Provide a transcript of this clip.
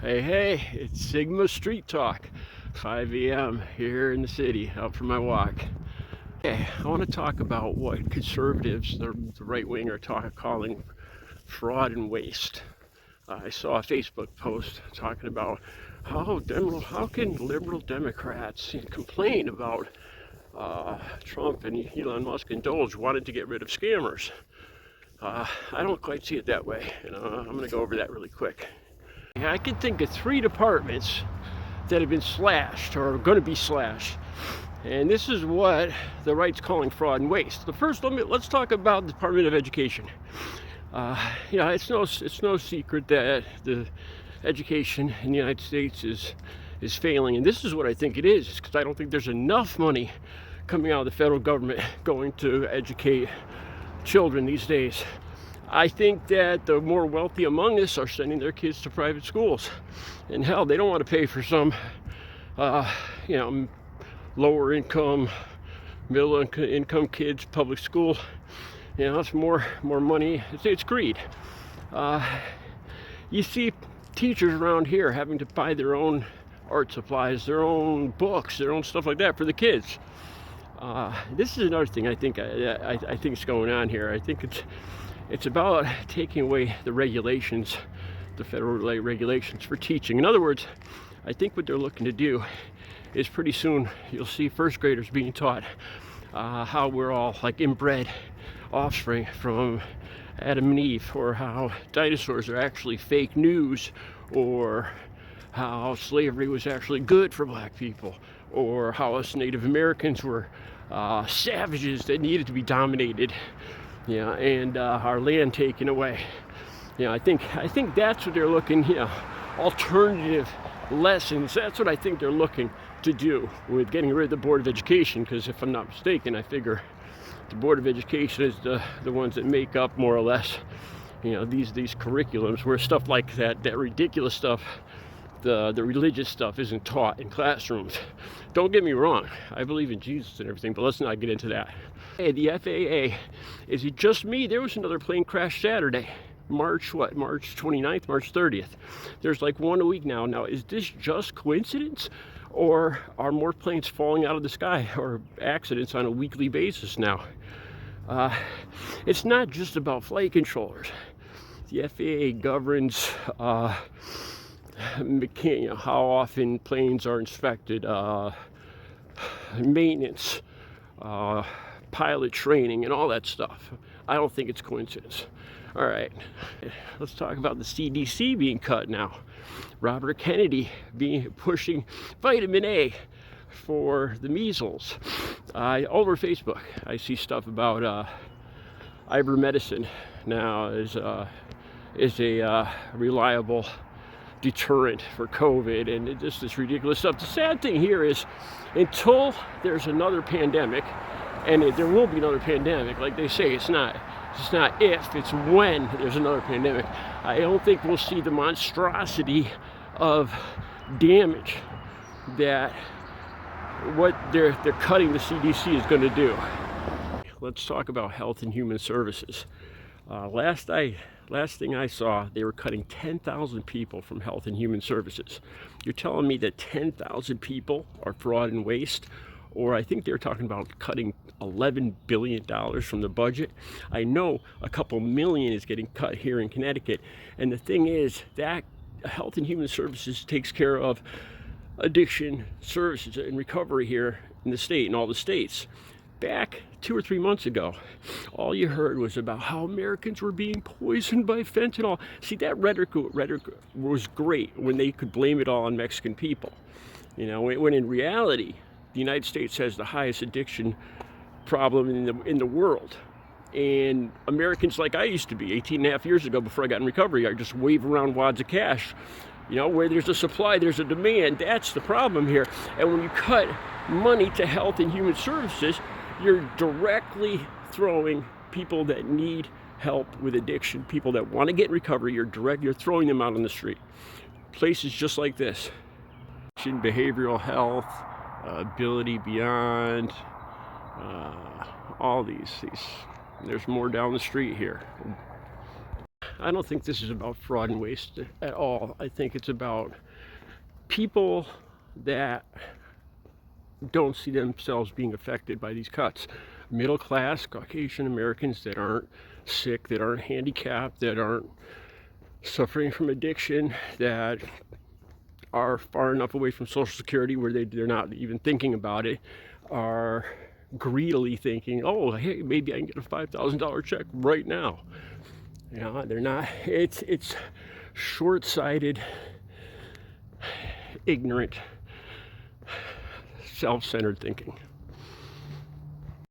Hey, it's Sigma Street Talk, 5 a.m. here in the city, out for my walk. Okay, I want to talk about what conservatives, the right wing, are calling fraud and waste. I saw a Facebook post talking about how can liberal Democrats complain about Trump and Elon Musk and Doge wanted to get rid of scammers. I don't quite see it that way, and I'm going to go over that really quick. I can think of 3 departments that have been slashed or are going to be slashed, and this is what the right's calling fraud and waste. The first, let's talk about the Department of Education. It's no secret that the education in the United States is failing, and this is what I think it is, because I don't think there's enough money coming out of the federal government going to educate children these days. I think that the more wealthy among us are sending their kids to private schools, and hell, they don't want to pay for some, lower income, middle income kids public school. It's more money. It's greed. You see teachers around here having to buy their own art supplies, their own books, their own stuff like that for the kids. This is another thing I think is going on here. I think it's about taking away the regulations, the federal regulations for teaching. In other words, I think what they're looking to do is pretty soon you'll see first graders being taught how we're all like inbred offspring from Adam and Eve, or how dinosaurs are actually fake news, or how slavery was actually good for black people, or how us Native Americans were savages that needed to be dominated, and our land taken away. I think that's what they're looking, alternative lessons. That's what I think they're looking to do with getting rid of the Board of Education, because if I'm not mistaken, I figure the Board of Education is the ones that make up more or less, these curriculums where stuff like that ridiculous stuff, the religious stuff, isn't taught in classrooms. Don't get me wrong, I believe in Jesus and everything, but let's not get into that. Hey, the FAA, is it just me? There was another plane crash Saturday, March 29th, March 30th. There's like one a week now. Now, is this just coincidence, or are more planes falling out of the sky, or accidents on a weekly basis now? It's not just about flight controllers. The FAA governs how often planes are inspected, maintenance, pilot training, and all that stuff. I don't think it's coincidence. All right, let's talk about the CDC being cut now. Robert Kennedy pushing vitamin A for the measles. Over Facebook, I see stuff about ivermectin now is a reliable deterrent for COVID, and it's just this ridiculous stuff. The sad thing here is, until there's another pandemic, and there will be another pandemic, like they say, it's not if, it's when there's another pandemic. I don't think we'll see the monstrosity of damage that what they're cutting the CDC is going to do. Let's talk about Health and Human Services. Last thing I saw, they were cutting 10,000 people from Health and Human Services. You're telling me that 10,000 people are fraud and waste? Or I think they're talking about cutting $11 billion from the budget. I know a couple million is getting cut here in Connecticut. And the thing is that Health and Human Services takes care of addiction services and recovery here in the state, in all the states. Back 2 or 3 months ago, all you heard was about how Americans were being poisoned by fentanyl. See, that rhetoric was great when they could blame it all on Mexican people. When in reality, the United States has the highest addiction problem in the world. And Americans, like I used to be 18 and a half years ago before I got in recovery, I just wave around wads of cash. Where there's a supply, there's a demand. That's the problem here. And when you cut money to Health and Human Services, you're directly throwing people that need help with addiction, people that want to get in recovery, you're throwing them out on the street. Places just like this. Behavioral health, Ability Beyond, all these. There's more down the street here. I don't think this is about fraud and waste at all. I think it's about people that don't see themselves being affected by these cuts. Middle class Caucasian Americans that aren't sick, that aren't handicapped, that aren't suffering from addiction, that are far enough away from Social Security where they're not even thinking about it, are greedily thinking, oh, hey, maybe I can get a $5,000 check right now. You know, they're not, it's short-sighted, ignorant, self-centered thinking.